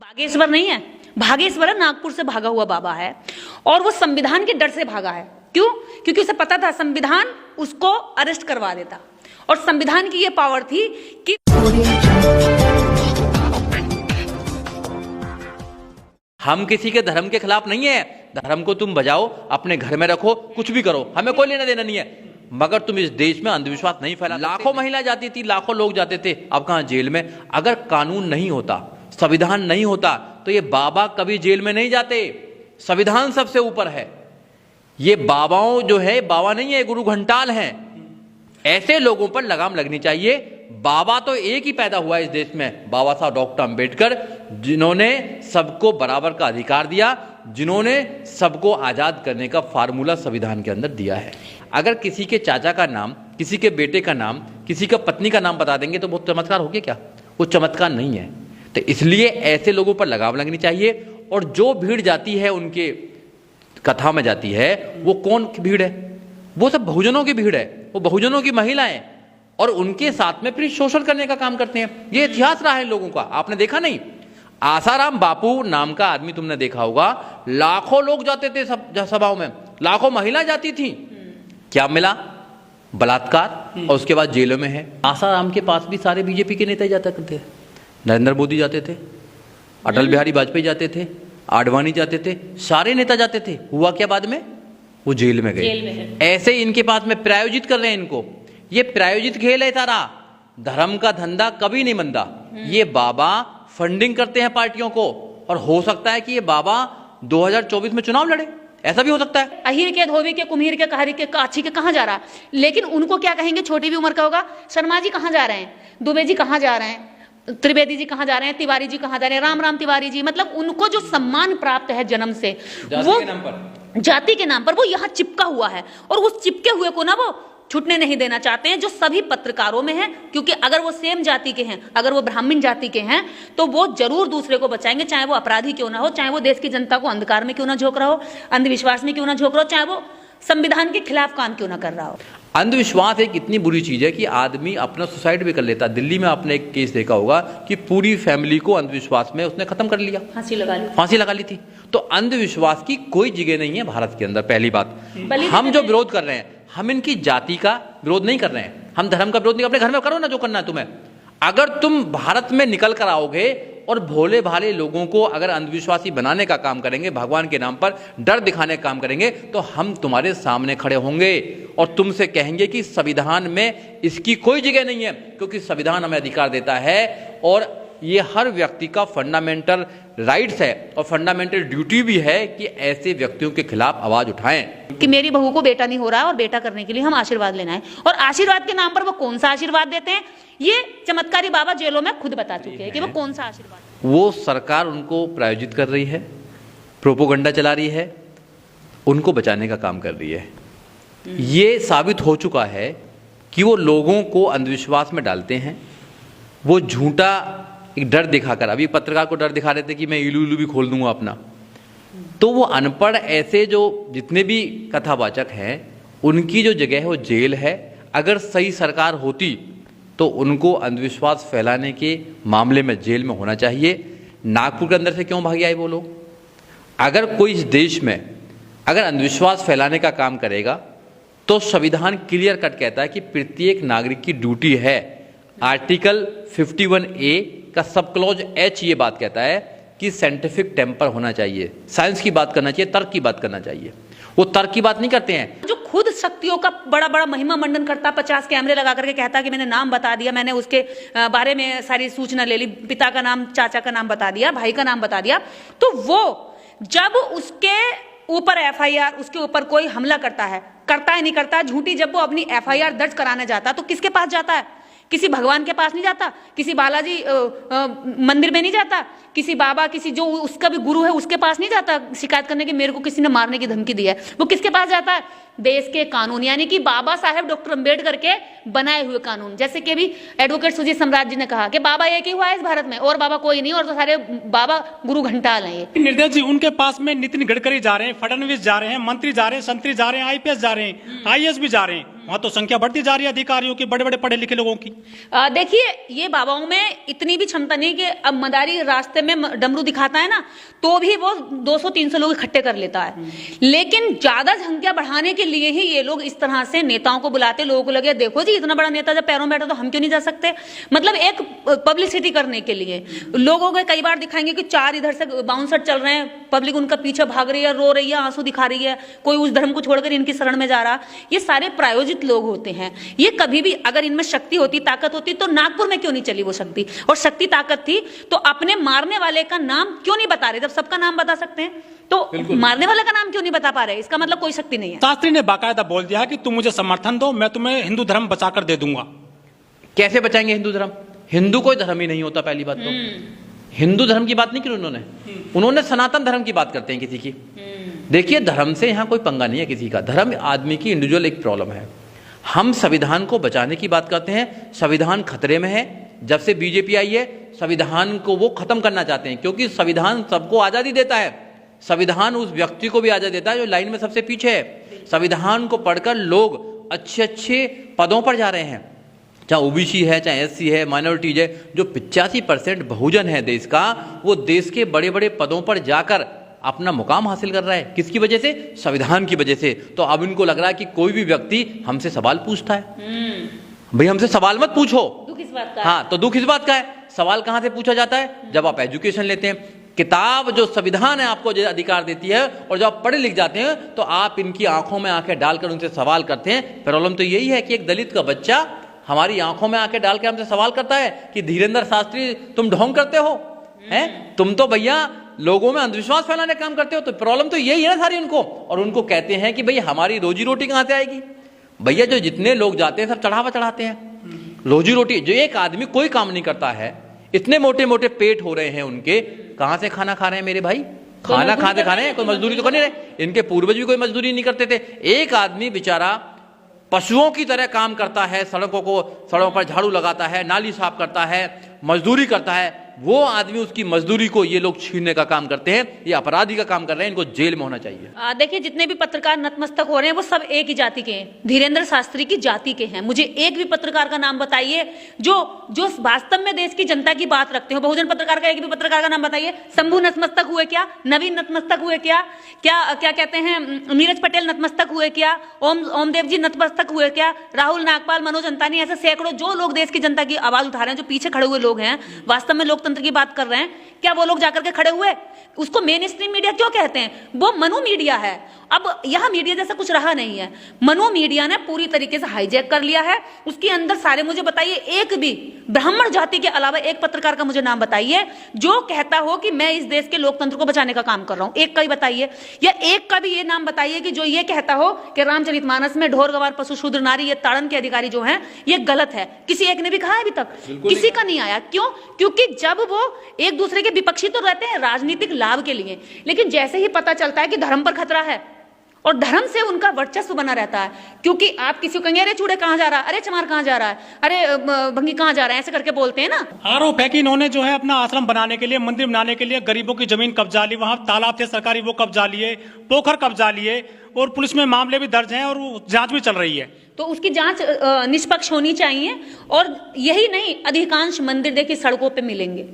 बागेश्वर नहीं है, भागेश्वर है, नागपुर से भागा हुआ बाबा है। और वो संविधान के डर से भागा है। क्यों? क्योंकि उसे पता था संविधान उसको अरेस्ट करवा देता, और संविधान की ये पावर थी कि हम किसी के धर्म के खिलाफ नहीं है। धर्म को तुम बजाओ, अपने घर में रखो, कुछ भी करो, हमें कोई लेना देना नहीं है, मगर तुम इस देश में अंधविश्वास नहीं फैला। लाखों महिला जाती थी, लाखों लोग जाते थे, अब कहां जेल में। अगर कानून नहीं होता, संविधान नहीं होता, तो ये बाबा कभी जेल में नहीं जाते। संविधान सबसे ऊपर है। ये बाबाओं जो है, बाबा नहीं है, गुरु घंटाल हैं। ऐसे लोगों पर लगाम लगनी चाहिए। बाबा तो एक ही पैदा हुआ है इस देश में, बाबा साहब डॉक्टर अंबेडकर, जिन्होंने सबको बराबर का अधिकार दिया, जिन्होंने सबको आजाद करने का फार्मूला संविधान के अंदर दिया है। अगर किसी के चाचा का नाम, किसी के बेटे का नाम, किसी का पत्नी का नाम बता देंगे तो बहुत चमत्कार हो गया क्या? वो चमत्कार नहीं है। तो इसलिए ऐसे लोगों पर लगाम लगनी चाहिए। और जो भीड़ जाती है उनके कथा में जाती है, वो कौन की भीड़ है? वो सब बहुजनों की भीड़ है, वो बहुजनों की महिलाएं, और उनके साथ में फिर शोषण करने का काम करते हैं। ये इतिहास रहा है लोगों का, आपने देखा नहीं? आसाराम बापू नाम का आदमी तुमने देखा होगा, लाखों लोग जाते थे सभाओं में, लाखों महिला जाती थी। क्या मिला? बलात्कार, और उसके बाद जेलों में है। आसाराम के पास भी सारे बीजेपी के नेता जाता करते थे। नरेंद्र मोदी जाते थे, अटल बिहारी वाजपेयी जाते थे, आडवाणी जाते थे, सारे नेता जाते थे। हुआ क्या बाद में? वो जेल में गए। ऐसे इनके पास में प्रायोजित कर रहे हैं इनको। ये प्रायोजित खेल है सारा। धर्म का धंधा कभी नहीं मंदा। ये बाबा फंडिंग करते हैं पार्टियों को, और हो सकता है कि ये बाबा 2024 में चुनाव लड़े, ऐसा भी हो सकता है। अहीर के, धोबी के, कुम्हीर के, कहारी के, काछी के कहां जा रहा है? लेकिन उनको क्या कहेंगे? छोटी भी उम्र का होगा, शर्मा जी कहां जा रहे हैं, दुबे जी कहां जा रहे हैं, त्रिवेदी जी कहां जा रहे हैं, तिवारी जी कहां जा रहे हैं, राम राम तिवारी जी। मतलब उनको जो सम्मान प्राप्त है जन्म से, वो जाति के नाम पर वो यहाँ चिपका हुआ है, और उस चिपके हुए को ना वो छूटने नहीं देना चाहते हैं, जो सभी पत्रकारों में है। क्योंकि अगर वो सेम जाति के हैं, अगर वो ब्राह्मण जाति के हैं, तो वो जरूर दूसरे को बचाएंगे, चाहे वो अपराधी क्यों ना हो, चाहे वो देश की जनता को अंधकार में क्यों ना झोंक रहा हो, अंधविश्वास में क्यों ना झोंक रहा हो, चाहे वो संविधान के खिलाफ काम क्यों ना कर रहा हो। अंधविश्वास एक इतनी बुरी चीज है कि आदमी अपना सुसाइड भी कर लेता। दिल्ली में आपने एक केस देखा होगा कि पूरी फैमिली को अंधविश्वास में उसने खत्म कर लिया, फांसी लगा ली थी। तो अंधविश्वास की कोई जगह नहीं है भारत के अंदर। पहली बात, हम जो विरोध कर रहे हैं, हम इनकी जाति का विरोध नहीं कर रहे हैं, हम धर्म का विरोध नहीं। अपने घर में करो ना जो करना है तुम्हें। अगर तुम भारत में निकल कर आओगे और भोले भाले लोगों को अगर अंधविश्वासी बनाने का काम करेंगे, भगवान के नाम पर डर दिखाने का काम करेंगे, तो हम तुम्हारे सामने खड़े होंगे और तुमसे कहेंगे कि संविधान में इसकी कोई जगह नहीं है। क्योंकि संविधान हमें अधिकार देता है, और ये हर व्यक्ति का फंडामेंटल राइट्स है और फंडामेंटल ड्यूटी भी है कि ऐसे व्यक्तियों के खिलाफ आवाज उठाएं कि मेरी बहू को बेटा नहीं हो रहा है और बेटा करने के लिए हम आशीर्वाद लेना है। और आशीर्वाद के नाम पर वो कौन सा आशीर्वाद देते हैं, ये चमत्कारी बाबा जेलों में खुद बता चुके हैं कि वो कौन सा आशीर्वाद। वो सरकार उनको प्रायोजित कर रही है, प्रोपोगंडा चला रही है, उनको बचाने का काम कर रही है। ये साबित हो चुका है कि वो लोगों को अंधविश्वास में डालते हैं। वो झूठा एक डर दिखाकर, अभी पत्रकार को डर दिखा रहे थे कि मैं इलू इलू भी खोल दूंगा अपना। तो वो अनपढ़ ऐसे जो जितने भी कथावाचक हैं, उनकी जो जगह है वो जेल है। अगर सही सरकार होती तो उनको अंधविश्वास फैलाने के मामले में जेल में होना चाहिए। नागपुर के अंदर से क्यों भाग आए वो लोग? अगर कोई इस देश में अगर अंधविश्वास फैलाने का काम करेगा तो संविधान क्लियर कट कहता है कि प्रत्येक नागरिक की ड्यूटी है। आर्टिकल 51A का सब क्लॉज H ये बात कहता है कि साइंटिफिक टेम्पर होना चाहिए, साइंस की बात करना चाहिए, तर्क की बात करना चाहिए। वो तर्क की बात नहीं करते हैं। जो खुद शक्तियों का बड़ा बड़ा महिमा मंडन करता, 50 कैमरे लगा करके कहता कि मैंने नाम बता दिया, मैंने उसके बारे में सारी सूचना ले ली, पिता का नाम, चाचा का नाम बता दिया, भाई का नाम बता दिया, तो वो जब उसके ऊपर FIR, उसके ऊपर कोई हमला करता है नहीं करता, झूठी, जब वो अपनी FIR दर्ज कराने जाता तो किसके पास जाता है? किसी भगवान के पास नहीं जाता, किसी बालाजी मंदिर में नहीं जाता, किसी बाबा, किसी जो उसका भी गुरु है उसके पास नहीं जाता शिकायत करने की मेरे को किसी ने मारने की धमकी दी है। वो किसके पास जाता है? देश के कानून, यानी कि बाबा साहेब डॉक्टर अंबेडकर के बनाए हुए कानून। जैसे कि अभी एडवोकेट सुजीत सम्राट जी ने कहा कि बाबा एक ही हुआ है इस भारत में, और बाबा कोई नहीं, और तो सारे बाबा गुरु घंटाल हैं ये। निर्देश जी, उनके पास में नितिन गडकरी जा रहे हैं, फडणवीस जा रहे हैं, मंत्री जा रहे हैं, संतरी जा रहे हैं, आईपीएस जा रहे हैं, आईएएस भी जा रहे हैं। वहां तो संख्या बढ़ती जा रही है अधिकारियों की, बड़े बड़े पढ़े लिखे लोगों की। देखिए, ये बाबाओं में इतनी भी क्षमता नहीं कि अब मदारी रास्ते में डमरू दिखाता है ना, तो भी वो 200-300 लोग इकट्ठे कर लेता है। लेकिन ज्यादा संख्या बढ़ाने के लिए ही ये लोग इस तरह से नेताओं को बुलाते, लोगों को लगे देखो जी इतना बड़ा नेता जब पैरों में बैठा तो हम क्यों नहीं जा सकते। मतलब एक पब्लिसिटी करने के लिए लोगों को कई बार दिखाएंगे कि 4 इधर से बाउंसर चल रहे हैं, पब्लिक उनका पीछे भाग रही है, रो रही है, आंसू दिखा रही है, कोई उस धर्म को छोड़कर इनकी शरण में जा रहा। ये सारे प्रायोजित लोग होते हैं। ये कभी भी अगर इनमें शक्ति होती, ताकत होती, तो नागपुर में क्यों नहीं चली वो शक्ति, और शक्ति ताकत थी तो अपने मारने वाले का नाम क्यों नहीं बता रहे। जब सबका नाम बता सकते हैं तो मारने वाले का नाम क्यों नहीं बता पा रहे, इसका मतलब कोई शक्ति नहीं है। शास्त्री ने बाकायदा बोल दिया कि तुम मुझे समर्थन दो, मैं तुम्हें हिंदू धर्म बचाकर दे दूंगा। कैसे बचाएंगे हिंदू धर्म? हिंदू कोई धर्म ही नहीं होता। पहली बात तो हिंदू धर्म की बात नहीं की उन्होंने सनातन धर्म की बात करते हैं किसी की। देखिए, धर्म से यहाँ कोई पंगा नहीं है किसी का। धर्म आदमी की इंडिविजुअल एक प्रॉब्लम है। हम संविधान को बचाने की बात करते हैं, संविधान खतरे में है। जब से बीजेपी आई है, संविधान को वो खत्म करना चाहते हैं, क्योंकि संविधान सबको आजादी देता है। संविधान उस व्यक्ति को भी आजादी देता है जो लाइन में सबसे पीछे है। संविधान को पढ़कर लोग अच्छे अच्छे पदों पर जा रहे हैं, चाहे ओबीसी है, चाहे एससी है, माइनॉरिटीज है। जो 85% बहुजन है देश का, वो देश के बड़े बड़े पदों पर जाकर अपना मुकाम हासिल कर रहा है। किसकी वजह से? संविधान की वजह से। तो अब इनको लग रहा है कि कोई भी व्यक्ति हमसे सवाल पूछता है, भाई हमसे सवाल मत पूछो। दुख इस बात का। हाँ, तो दुख इस बात का है। सवाल कहां से पूछा जाता है? जब आप एजुकेशन लेते हैं। किताब जो संविधान है आपको जो अधिकार देती है, और जब आप पढ़े लिख जाते हैं तो आप इनकी आंखों में आंखें डालकर उनसे सवाल करते हैं। प्रॉब्लम तो यही है कि एक दलित का बच्चा हमारी आंखों में आंखें डाल के हमसे सवाल करता है कि धीरेन्द्र शास्त्री तुम ढोंग करते हो, हैं? तुम तो भैया लोगों में अंधविश्वास फैलाने का काम करते हो। तो प्रॉब्लम तो यही है ना सारी उनको। और उनको कहते हैं कि भाई हमारी रोजी रोटी कहां से आएगी? भैया जो जितने लोग जाते हैं सब चढ़ावा चढ़ाते हैं। रोजी रोटी जो एक आदमी कोई काम नहीं करता है, इतने मोटे मोटे पेट हो रहे हैं उनके, कहां से खाना खा रहे हैं मेरे भाई? खाना खाते खा रहे हैं, कोई मजदूरी तो कर नहीं रहे। इनके पूर्वज भी कोई मजदूरी नहीं करते थे। एक आदमी बेचारा पशुओं की तरह काम करता है, सड़कों पर झाड़ू लगाता है, नाली साफ करता है, मजदूरी करता है। वो आदमी, उसकी मजदूरी को ये लोग छीनने का काम करते हैं। ये अपराधी का काम कर रहे हैं, इनको जेल में होना चाहिए। देखिए, जितने भी पत्रकार नतमस्तक हो रहे हैं वो सब एक ही जाति के हैं, धीरेन्द्र शास्त्री की जाति के हैं। मुझे एक भी पत्रकार का नाम बताइए जो वास्तव में देश की जनता की बात रखते हो। बहुजन पत्रकार का एक भी पत्रकार का नाम बताइए। शंभू नतमस्तक हुए क्या? नवीन नतमस्तक हुए क्या? क्या कहते हैं, नीरज पटेल नतमस्तक हुए क्या? ओमदेव जी नतमस्तक हुए क्या? राहुल नागपाल, मनोज अंतानी, ऐसे सैकड़ों जो लोग देश की जनता की आवाज उठा रहे हैं, जो पीछे खड़े हुए लोग हैं, वास्तव में लोकतंत्र की बात कर रहे हैं, क्या वो लोग जाकर के खड़े हुए? उसको मेन स्ट्रीम मीडिया क्यों कहते हैं? वो मनु मीडिया है। अब यह मीडिया जैसा कुछ रहा नहीं है। मनु मीडिया ने पूरी तरीके से हाईजैक कर लिया है। उसके अंदर सारे, मुझे बताइए एक भी ब्राह्मण जाति के अलावा एक पत्रकार का मुझे नाम बताइए जो कहता हो कि मैं इस देश के लोकतंत्र को बचाने का काम कर रहा हूं। एक का ही बताइए, या एक का भी ये नाम बताइए कि जो ये कहता हो कि रामचरितमानस में ढोर गवार पशु शूद्र नारी, ये ताड़न के अधिकारी जो हैं ये गलत है। किसी एक ने भी कहा है अभी तक? किसी का नहीं आया। क्यों? क्योंकि जब वो एक दूसरे के विपक्षी तो रहते हैं राजनीतिक लाभ के लिए, लेकिन जैसे ही पता चलता है कि धर्म पर खतरा है और धर्म से उनका वर्चस्व बना रहता है, क्योंकि आप किसी को कहेंगे अरे चूड़े कहां जा रहा है, अरे चमार कहां जा रहा है, अरे भंगी कहां जा रहा है, ऐसे करके बोलते हैं ना। आरोप है कि इन्होंने जो है अपना आश्रम बनाने के लिए, मंदिर बनाने के लिए गरीबों की जमीन कब्जा ली, वहां तालाब थे सरकारी वो कब्जा लिए, पोखर कब्जा लिए, और पुलिस में मामले भी दर्ज हैं और जांच भी चल रही है। तो उसकी जांच निष्पक्ष होनी चाहिए। और यही नहीं, अधिकांश मंदिर देखिए सड़कों पे मिलेंगे,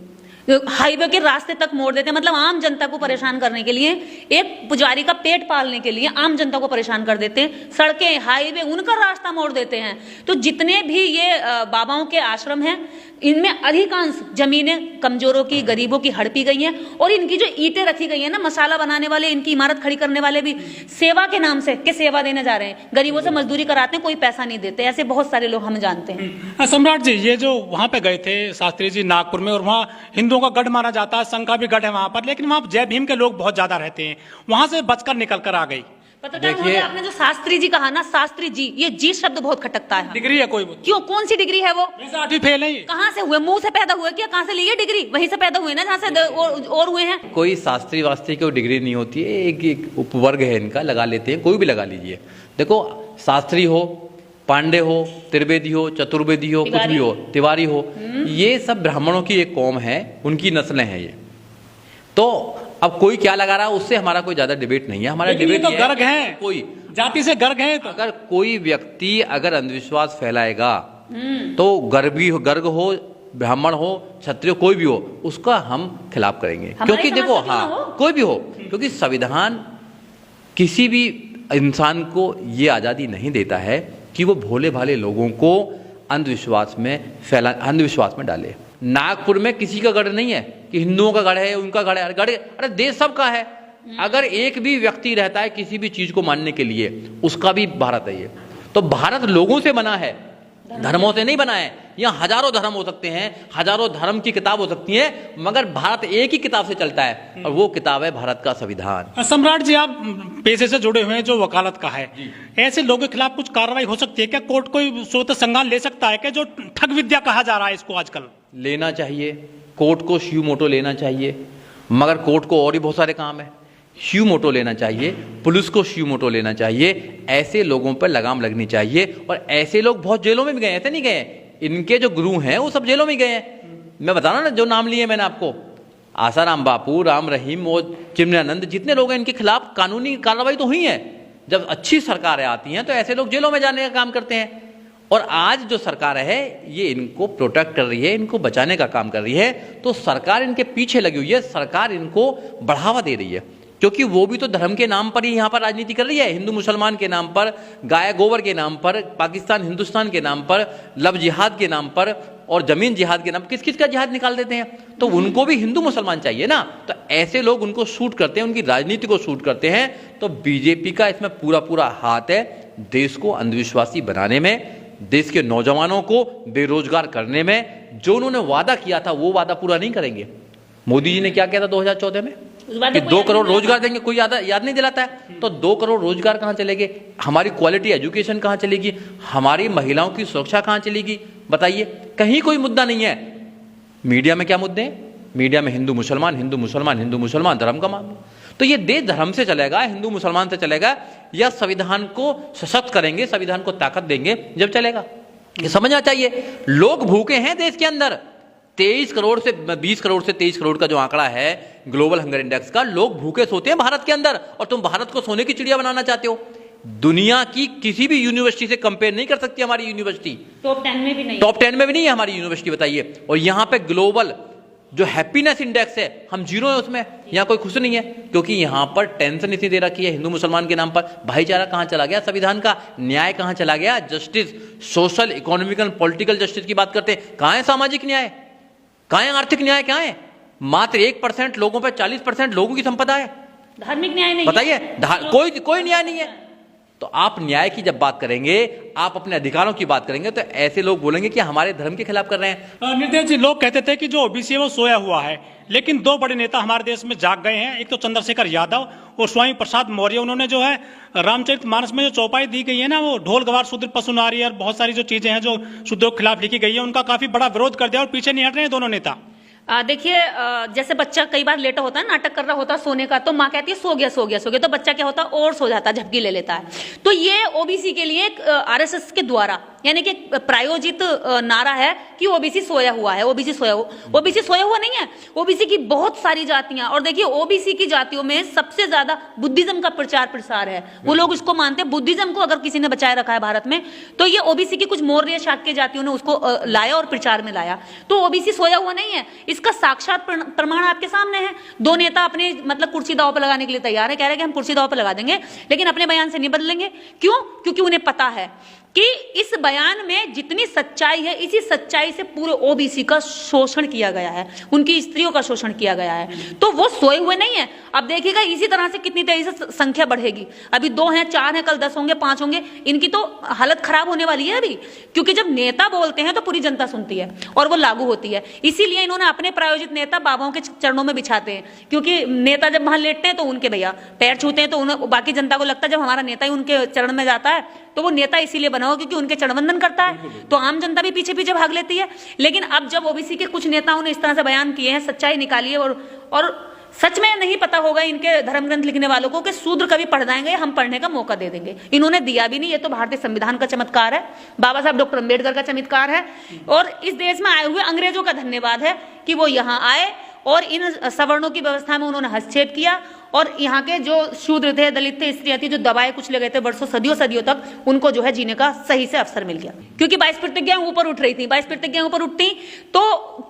हाईवे के रास्ते तक मोड़ देते हैं। मतलब आम जनता को परेशान करने के लिए, एक पुजारी का पेट पालने के लिए आम जनता को परेशान कर देते हैं। सड़कें, हाईवे, उनका रास्ता मोड़ देते हैं। तो जितने भी ये बाबाओं के आश्रम हैं, इनमें अधिकांश जमीनें कमजोरों की, गरीबों की हड़पी गई हैं। और इनकी जो ईंटें रखी गई हैं ना, मसाला बनाने वाले, इनकी इमारत खड़ी करने वाले भी सेवा के नाम से, कि सेवा देने जा रहे हैं, गरीबों से मजदूरी कराते हैं, कोई पैसा नहीं देते। ऐसे बहुत सारे लोग हम जानते हैं। सम्राट जी, ये जो वहां पे गए थे शास्त्री जी नागपुर में, और वहां हिंदुओं का गढ़ माना जाता है, संघ का भी गढ़ है वहां पर, लेकिन वहां जय भीम के लोग बहुत ज्यादा रहते हैं, वहां से बचकर निकल कर आ गई। देखिए, आपने जो शास्त्री जी कहा ना, शास्त्री जी, ये जी शब्द बहुत खटकता है। डिग्री है कोई? क्यों? कौन सी डिग्री है वो? 8वीं फेल है। कहाँ से हुए? मुंह से पैदा हुए क्या? कहाँ से लिए डिग्री? वहीं से पैदा हुए ना जहाँ से और हुए हैं। कोई शास्त्री वास्त्री की डिग्री नहीं होती है, एक उपवर्ग है इनका, लगा लेते हैं, कोई भी लगा लीजिए। देखो, शास्त्री हो, पांडे हो, त्रिवेदी हो, चतुर्वेदी हो, कुछ भी हो, तिवारी हो, ये सब ब्राह्मणों की एक कौम है, उनकी नस्लें हैं ये। तो अब कोई क्या लगा रहा है उससे हमारा कोई ज्यादा डिबेट नहीं है। हमारा डिबेट तो गर्ग है, कोई जाति से गर्ग है। तो अगर कोई व्यक्ति अगर अंधविश्वास फैलाएगा तो गर्ग हो, ब्राह्मण हो, क्षत्रिय कोई भी हो, उसका हम खिलाफ करेंगे। क्योंकि देखो, हाँ, कोई भी हो, क्योंकि संविधान किसी भी इंसान को ये आजादी नहीं देता है कि वो भोले भाले लोगों को अंधविश्वास में डाले। नागपुर में किसी का गढ़ नहीं है कि हिंदुओं का गढ़ है, उनका गढ़ है। अरे देश सबका है। अगर एक भी व्यक्ति रहता है किसी भी चीज को मानने के लिए, उसका भी भारत है ये। तो भारत लोगों से बना है, धर्मों से नहीं बना है। यहाँ हजारों धर्म हो सकते हैं, हजारों धर्म की किताब हो सकती है, मगर भारत एक ही किताब से चलता है, और वो किताब है भारत का संविधान। सम्राट जी, आप पेशे से जुड़े हुए हैं जो वकालत का है, ऐसे लोगों के खिलाफ कुछ कार्रवाई हो सकती है क्या? कोर्ट कोई स्वतः संज्ञान ले सकता है क्या, जो ठग विद्या कहा जा रहा है इसको आजकल? लेना चाहिए, कोर्ट को श्यू मोटो लेना चाहिए, मगर कोर्ट को और भी बहुत सारे काम है। श्यू मोटो लेना चाहिए, पुलिस को श्यू मोटो लेना चाहिए, ऐसे लोगों पर लगाम लगनी चाहिए। और ऐसे लोग बहुत जेलों में भी गए, ऐसे नहीं गए, इनके जो गुरु हैं वो सब जेलों में गए हैं। मैं बता रहा ना, जो नाम लिए मैंने आपको, आसाराम बापू, राम रहीम और चिन्मयानंद, जितने लोग हैं इनके खिलाफ कानूनी कार्रवाई तो हुई है। जब अच्छी सरकारें आती हैं तो ऐसे लोग जेलों में जाने का काम करते हैं। और आज जो सरकार है ये इनको प्रोटेक्ट कर रही है, इनको बचाने का काम कर रही है। तो सरकार इनके पीछे लगी हुई है, सरकार इनको बढ़ावा दे रही है, क्योंकि वो भी तो धर्म के नाम पर ही यहाँ पर राजनीति कर रही है। हिंदू मुसलमान के नाम पर, गाय गोबर के नाम पर, पाकिस्तान हिंदुस्तान के नाम पर, लव जिहाद के नाम पर और जमीन जिहाद के नाम पर, किस किस का जिहाद निकाल देते हैं। तो उनको भी हिंदू मुसलमान चाहिए ना। तो ऐसे लोग उनको शूट करते हैं, उनकी राजनीति को शूट करते हैं। तो बीजेपी का इसमें पूरा पूरा हाथ है, देश को अंधविश्वासी बनाने में, देश के नौजवानों को बेरोजगार करने में। जो उन्होंने वादा किया था वो वादा पूरा नहीं करेंगे। मोदी जी ने क्या किया था 2014 में कि 2 करोड़ रोजगार देंगे, कोई याद नहीं दिलाता है। तो 2 करोड़ रोजगार कहां चलेंगे? हमारी क्वालिटी एजुकेशन कहां चलेगी? हमारी महिलाओं की सुरक्षा कहां चलेगी? बताइए, कहीं कोई मुद्दा नहीं है। मीडिया में क्या मुद्दे हैं? मीडिया में हिंदू मुसलमान, हिंदू मुसलमान, हिंदू मुसलमान, धर्म का मामला। तो ये देश धर्म से चलेगा, हिंदू मुसलमान से चलेगा, या संविधान को सशक्त करेंगे, संविधान को ताकत देंगे जब चलेगा? ये समझना चाहिए। लोग भूखे हैं देश के अंदर। 23 करोड़ से 20 करोड़ से 23 करोड़ का जो आंकड़ा है ग्लोबल हंगर इंडेक्स का, लोग भूखे सोते हैं भारत के अंदर, और तुम भारत को सोने की चिड़िया बनाना चाहते हो। दुनिया की किसी भी यूनिवर्सिटी से कंपेयर नहीं कर सकती हमारी यूनिवर्सिटी। टॉप 10 में भी नहीं, टॉप 10 में भी नहीं है हमारी यूनिवर्सिटी, बताइए। और यहाँ पे ग्लोबल जो हैप्पीनेस इंडेक्स है, हम 0 है उसमें। यहाँ कोई खुश नहीं है, क्योंकि यहाँ पर टेंशन इतनी दे रखी है हिंदू मुसलमान के नाम पर। भाईचारा कहाँ चला गया? संविधान का न्याय कहाँ चला गया? Justice, social, economical, political justice की बात करते हैं, कहाँ है सामाजिक न्याय? कहाँ है आर्थिक न्याय? क्या है? मात्र 1% लोगों पर 40% लोगों की संपदा है। धार्मिक न्याय नहीं, बताइए, कोई न्याय नहीं है। तो आप न्याय की जब बात करेंगे, आप अपने अधिकारों की बात करेंगे, तो ऐसे लोग बोलेंगे कि हमारे धर्म के खिलाफ कर रहे हैं। निर्देश जी, लोग कहते थे कि जो ओबीसी है वो सोया हुआ है, लेकिन 2 बड़े नेता हमारे देश में जाग गए हैं। एक तो चंद्रशेखर यादव और स्वामी प्रसाद मौर्य। उन्होंने जो है रामचरितमानस में जो चौपाई दी गई है ना, वो ढोल गवार शूद्र पशु नारी और बहुत सारी जो चीजें हैं जो शूद्रों के खिलाफ लिखी गई है, उनका काफी बड़ा विरोध कर दिया और पीछे नहीं हट रहे हैं दोनों नेता। देखिए, जैसे बच्चा कई बार लेटा होता है, नाटक कर रहा होता है सोने का, तो माँ कहती है सो गया सो गया सो गया, तो बच्चा क्या होता है और सो जाता है, झपकी ले लेता है। तो ये ओबीसी के लिए एक आरएसएस के द्वारा यानी कि प्रायोजित नारा है कि ओबीसी सोया हुआ है। ओबीसी सोया हुआ नहीं है। ओबीसी की बहुत सारी जातियां, और देखिए ओबीसी की जातियों में सबसे ज्यादा बुद्धिज्म का प्रचार प्रसार है। वो लोग इसको मानते हैं, बुद्धिज्म को अगर किसी ने बचाए रखा है भारत में, तो ये ओबीसी की कुछ मौर्य शाक्य जातियों ने उसको लाया और प्रचार में लाया। तो ओबीसी सोया हुआ नहीं है, इसका साक्षात प्रमाण आपके सामने है। 2 नेता अपने मतलब कुर्सी दांव पर लगाने के लिए तैयार है, कह रहे हैं कि हम कुर्सी दांव पर लगा देंगे, लेकिन अपने बयान से नहीं बदलेंगे। क्यों? क्योंकि उन्हें पता है कि इस बयान में जितनी सच्चाई है, इसी सच्चाई से पूरे ओबीसी का शोषण किया गया है, उनकी स्त्रियों का शोषण किया गया है। तो वो सोए हुए नहीं है। अब देखिएगा इसी तरह से कितनी तेजी से संख्या बढ़ेगी। अभी 2 हैं, 4 हैं, कल 10 होंगे, 5 होंगे। इनकी तो हालत खराब होने वाली है अभी, क्योंकि जब नेता बोलते हैं तो पूरी जनता सुनती है और वो लागू होती है। इसीलिए इन्होंने अपने प्रायोजित नेता बाबाओं के चरणों में बिछाते हैं, क्योंकि नेता जब वहां लेटते हैं तो उनके भैया पैर छूते हैं, तो बाकी जनता को लगता है जब हमारा नेता ही उनके चरण में जाता है तो वो नेता इसीलिए बना हो क्योंकि उनके चरणवंदन करता है। तो आम जनता भी पीछे पीछे भाग लेती है। लेकिन अब जब ओबीसी के कुछ नेताओं ने इस तरह से बयान किए हैं, सच्चाई निकाली है और सच में नहीं पता होगा इनके धर्म ग्रंथ लिखने वालों को कि शूद्र कभी पढ़ जाएंगे, हम पढ़ने का मौका दे देंगे। इन्होंने दिया भी नहीं। ये तो भारतीय संविधान का चमत्कार है, बाबा साहब डॉक्टर अंबेडकर का चमत्कार है, और इस देश में आए हुए अंग्रेजों का धन्यवाद है कि वो यहाँ आए और इन सवर्णों की व्यवस्था में उन्होंने हस्तक्षेप किया, और यहाँ के जो शूद्र थे, दलित थे, स्त्रियां थी, जो दबाए कुचले गए थे वर्षों सदियों तक, उनको जो है जीने का सही से अवसर मिल गया। क्योंकि 22 प्रतिज्ञाएं ऊपर उठ रही थी, 22 प्रतिज्ञाएं ऊपर उठती तो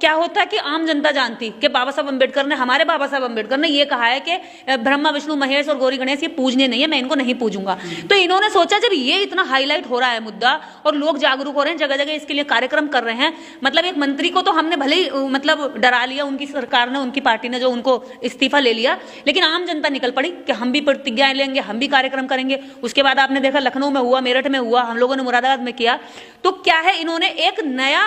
क्या होता कि आम जनता जानती कि बाबा साहब अम्बेडकर ने, हमारे बाबा साहब अम्बेडकर ने ये कहा है कि ब्रह्मा विष्णु महेश और गौरी गणेश ये पूजने नहीं है, मैं इनको नहीं पूजूंगा। तो इन्होंने सोचा जब ये इतना हाईलाइट हो रहा है मुद्दा और लोग जागरूक हो रहे हैं, जगह जगह इसके लिए कार्यक्रम कर रहे हैं, मतलब एक मंत्री को तो हमने भले ही मतलब डरा लिया, उनकी सरकार ने, उनकी पार्टी ने जो उनको इस्तीफा ले लिया, लेकिन आम जनता निकल पड़ी कि हम भी प्रतिज्ञाएं लेंगे, हम भी कार्यक्रम करेंगे। उसके बाद आपने देखा लखनऊ में हुआ, मेरठ में हुआ, हम लोगों ने मुरादाबाद में किया। तो क्या है, इन्होंने एक नया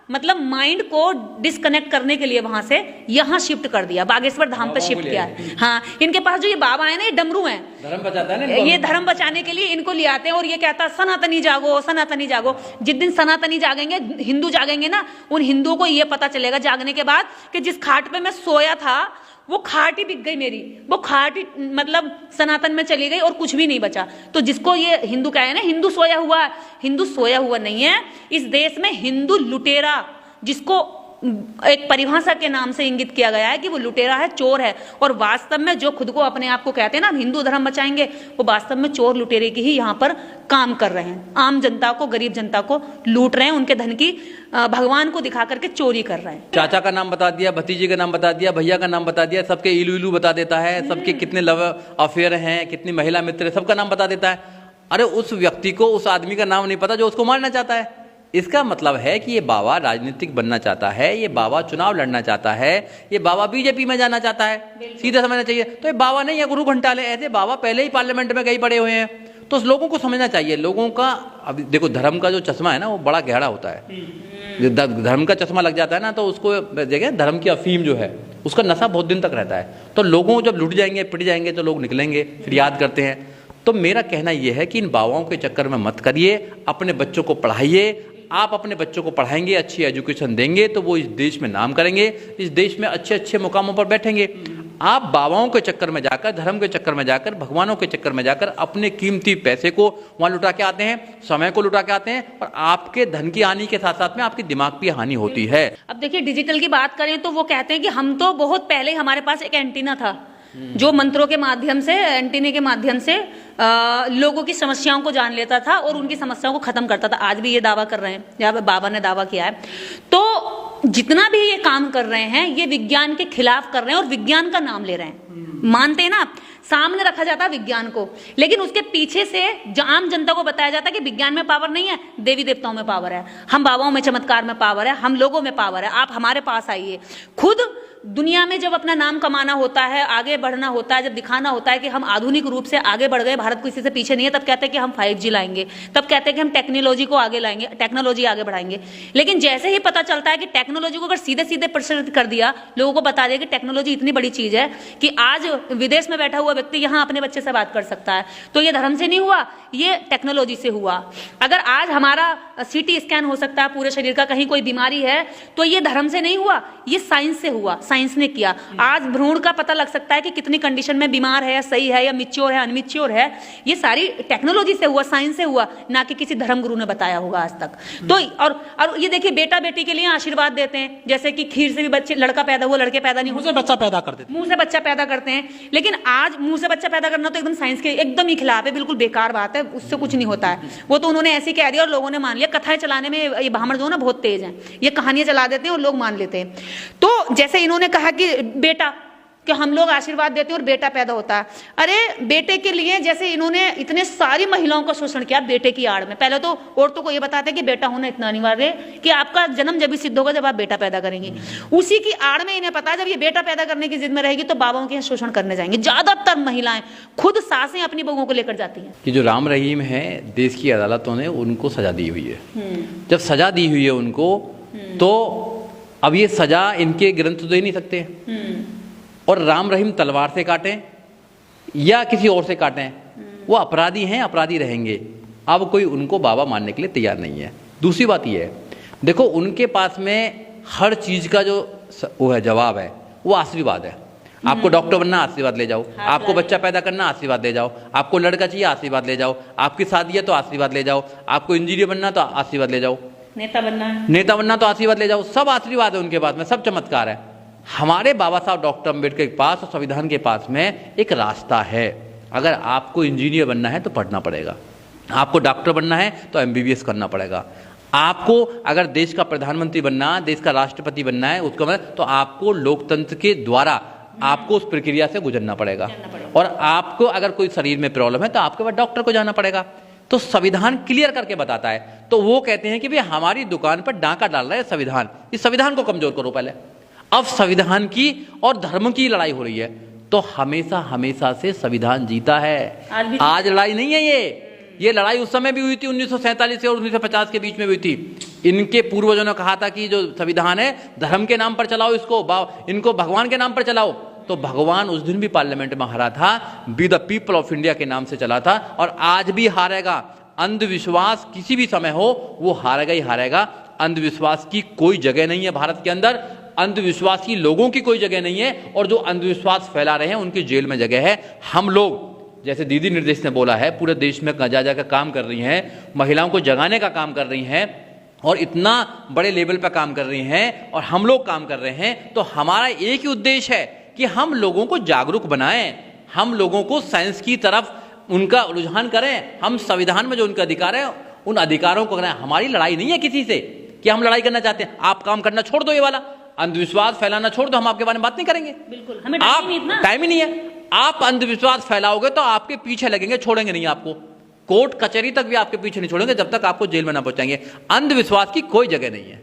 मतलब माइंड को डिस्कनेक्ट करने के लिए वहां से यहाँ शिफ्ट कर दिया, बागेश्वर धाम पे शिफ्ट किया है। हाँ, इनके पास जो ये बाबा है ना, ये डमरू हैं, धर्म बचाता है ना, ये धर्म बचाने के लिए इनको ले आते हैं, और ये कहता है सनातनी जागो, सनातनी जागो। जिस दिन सनातनी जागेंगे, हिंदू जागेंगे ना, उन हिंदुओं को ये पता चलेगा जागने के बाद कि जिस खाट पे मैं सोया था वो खाट ही बिक गई मेरी, वो खाट ही मतलब सनातन में चली गई और कुछ भी नहीं बचा। तो जिसको ये हिंदू कहे ना, हिंदू सोया हुआ, हिंदू सोया हुआ नहीं है। इस देश में हिंदू लुटेरा, जिसको एक परिभाषा के नाम से इंगित किया गया है कि वो लुटेरा है, चोर है, और वास्तव में जो खुद को अपने आप को कहते हैं ना हिंदू धर्म बचाएंगे, वो वास्तव में चोर लुटेरे की ही यहाँ पर काम कर रहे हैं। आम जनता को, गरीब जनता को लूट रहे हैं, उनके धन की भगवान को दिखा करके चोरी कर रहे हैं। चाचा का नाम बता दिया, भतीजे का नाम बता दिया, भैया का नाम बता दिया, सबके इलू इलू बता देता है, सबके कितने लव अफेयर हैं, कितनी महिला मित्र है, सबका नाम बता देता है। अरे उस व्यक्ति को, उस आदमी का नाम नहीं पता जो उसको मारना चाहता है। इसका मतलब है कि ये बाबा राजनीतिक बनना चाहता है, ये बाबा चुनाव लड़ना चाहता है, ये बाबा बीजेपी में जाना चाहता है, सीधे समझना चाहिए। तो ये बाबा नहीं है गुरु घंटाले, ऐसे बाबा पहले ही पार्लियामेंट में कहीं पड़े हुए हैं। तो लोगों को समझना चाहिए, लोगों का अब देखो धर्म का जो चश्मा है ना वो बड़ा गहरा होता है। धर्म का चश्मा लग जाता है ना तो उसको देखें, धर्म की अफीम जो है उसका नशा बहुत दिन तक रहता है। तो लोगों जब लुट जाएंगे, पिट जाएंगे, तो लोग निकलेंगे, फिर याद करते हैं। तो मेरा कहना यह है कि इन बाबाओं के चक्कर में मत करिए, अपने बच्चों को पढ़ाइए। आप अपने बच्चों को पढ़ाएंगे, अच्छी एजुकेशन देंगे तो वो इस देश में नाम करेंगे, इस देश में अच्छे अच्छे मुकामों पर बैठेंगे। आप बाबाओं के चक्कर में जाकर, धर्म के चक्कर में जाकर, भगवानों के चक्कर में जाकर अपने कीमती पैसे को वहां लुटा के आते हैं, समय को लुटा के आते हैं, और आपके धन की हानि के साथ साथ में आपकी दिमाग की हानि होती है। अब देखिए डिजिटल की बात करें तो वो कहते हैं कि हम तो बहुत पहले हमारे पास एक एंटीना था जो मंत्रों के माध्यम से, एंटीने के माध्यम से लोगों की समस्याओं को जान लेता था और उनकी समस्याओं को खत्म करता था। आज भी ये दावा कर रहे हैं, यहाँ पे बाबा ने दावा किया है। तो जितना भी ये काम कर रहे हैं ये विज्ञान के खिलाफ कर रहे हैं और विज्ञान का नाम ले रहे हैं। मानते हैं ना आप, सामने रखा जाता है विज्ञान को, लेकिन उसके पीछे से आम जनता को बताया जाता है कि विज्ञान में पावर नहीं है, देवी देवताओं में पावर है, हम बाबाओं में चमत्कार में पावर है, हम लोगों में पावर है, आप हमारे पास आइए। खुद दुनिया में जब अपना नाम कमाना होता है, आगे बढ़ना होता है, जब दिखाना होता है कि हम आधुनिक रूप से आगे बढ़ गए, भारत किसी से पीछे नहीं है, तब कहते हैं कि हम 5G लाएंगे, तब कहते हैं कि हम टेक्नोलॉजी को आगे लाएंगे, टेक्नोलॉजी आगे बढ़ाएंगे। लेकिन जैसे ही पता चलता है कि टेक्नोलॉजी को अगर सीधे सीधे प्रचलित कर दिया, लोगों को बता दिया कि टेक्नोलॉजी इतनी बड़ी चीज है कि आज विदेश में बैठा हुआ व्यक्ति यहाँ अपने बच्चे से बात कर सकता है, तो ये धर्म से नहीं हुआ, ये टेक्नोलॉजी से हुआ। अगर आज हमारा CT स्कैन हो सकता है पूरे शरीर का, कहीं कोई बीमारी है, तो ये धर्म से नहीं हुआ, ये साइंस से हुआ, साइंस ने किया। आज भ्रूण का पता लग सकता है कि कितनी कंडीशन में बीमार है या सही है या मिच्योर है अनमिच्योर है, ये सारी टेक्नोलॉजी से हुआ, साइंस से हुआ, ना कि किसी धर्म गुरु ने बताया होगा आज तक। तो और ये देखिए बेटा बेटी के लिए आशीर्वाद देते हैं, जैसे कि खीर से भी बच्चे, लड़का पैदा हुआ लड़के पैदा नहीं, मुंह से बच्चा पैदा कर देते, मुंह से बच्चा पैदा करते हैं। लेकिन आज मुंह से बच्चा पैदा करना तो एकदम साइंस के एकदम ही खिलाफ है, बिल्कुल बेकार बात है, उससे कुछ नहीं होता है। वो तो उन्होंने ऐसे कह दिया और लोगों ने मान लिया। कथाएं चलाने में ये ब्राह्मण जो है ना बहुत तेज हैं, ये कहानियां चला देते हैं और लोग मान लेते हैं। तो जैसे इन्होंने कहा कि बेटा, कि हम लोग आशीर्वाद देते हैं और बेटा पैदा होता है। अरे बेटे के लिए जैसे इन्होंने इतने सारी महिलाओं का शोषण किया बेटे की आड़ में। पहले तो औरतों को ये बताते हैं कि बेटा होना इतना अनिवार्य है कि आपका जन्म जब भी सिद्ध होगा जब आप बेटा पैदा करेंगे। उसी की आड़ में इन्हें पता है जब ये बेटा पैदा करने की जिद में रहेगी तो बाबाओं के शोषण करने जाएंगे। ज्यादातर महिलाएं, खुद सासें अपनी बहुओं को लेकर जाती हैं। कि जो राम रहीम है, देश की अदालतों ने उनको सजा दी हुई है। जब सजा दी हुई है उनको, तो अब ये सजा इनके ग्रंथ तो दे नहीं सकते, और राम रहीम तलवार से काटें या किसी और से काटें, वो अपराधी हैं, अपराधी रहेंगे। अब कोई उनको बाबा मानने के लिए तैयार नहीं है। दूसरी बात ये है, देखो उनके पास में हर चीज का जो वो है जवाब है, वो आशीर्वाद है। आपको डॉक्टर बनना, आशीर्वाद ले जाओ। आपको बच्चा पैदा करना, आशीर्वाद ले जाओ। आपको लड़का चाहिए, आशीर्वाद ले जाओ। आपकी शादी है तो आशीर्वाद ले जाओ। आपको इंजीनियर बनना तो आशीर्वाद ले जाओ। नेता बनना तो आशीर्वाद ले जाओ। सब आशीर्वाद है उनके पास में, सब चमत्कार है। हमारे बाबा साहब डॉक्टर अम्बेडकर के पास और संविधान के पास में एक रास्ता है। अगर आपको इंजीनियर बनना है तो पढ़ना पड़ेगा, आपको डॉक्टर बनना है तो MBBS करना पड़ेगा, आपको अगर देश का प्रधानमंत्री बनना, देश का राष्ट्रपति बनना है उसको तो आपको लोकतंत्र के द्वारा आपको उस प्रक्रिया से गुजरना पड़ेगा। और आपको अगर कोई शरीर में प्रॉब्लम है तो आपके पास डॉक्टर को जाना पड़ेगा। तो संविधान क्लियर करके बताता है। तो वो कहते हैं कि भाई हमारी दुकान पर डांका डाल रहा है संविधान, इस संविधान को कमजोर करो पहले। अब संविधान की और धर्म की लड़ाई हो रही है। तो हमेशा हमेशा से संविधान जीता है। आज लड़ाई नहीं है ये लड़ाई उस समय भी हुई थी 1947 से और 1950 के बीच में हुई थी। इनके पूर्वजों ने कहा था कि जो संविधान है धर्म के नाम पर चलाओ, इनको भगवान के नाम पर चलाओ। तो भगवान उस दिन भी पार्लियामेंट में हारा था, be the people of India के नाम से चला था और आज भी हारेगा। अंधविश्वास किसी भी समय हो वो हारेगा ही हारेगा। अंधविश्वास की कोई जगह नहीं है भारत के अंदर, अंधविश्वासी लोगों की कोई जगह नहीं है और जो अंधविश्वास फैला रहे हैं उनकी जेल में जगह है। हम लोग जैसे दीदी निर्देश ने बोला है पूरे देश में जा जाकर काम कर रही हैं, महिलाओं को जगाने का काम कर रही हैं और इतना बड़े लेवल पर काम कर रही हैं और हम लोग काम कर रहे हैं। तो हमारा एक ही उद्देश्य है कि हम लोगों को जागरूक बनाएं, हम लोगों को साइंस की तरफ उनका रुझान करें। हम संविधान में जो उनका अधिकार है उन अधिकारों को करें। हमारी लड़ाई नहीं है किसी से कि हम लड़ाई करना चाहते हैं। आप काम करना छोड़ दो, ये वाला अंधविश्वास फैलाना छोड़ दो, हम आपके बारे में बात नहीं करेंगे। बिल्कुल, हमें टाइम ही नहीं है। आप अंधविश्वास फैलाओगे तो आपके पीछे लगेंगे, छोड़ेंगे नहीं आपको। कोर्ट कचहरी तक भी आपके पीछे नहीं छोड़ेंगे जब तक आपको जेल में ना पहुंचाएंगे। अंधविश्वास की कोई जगह नहीं है।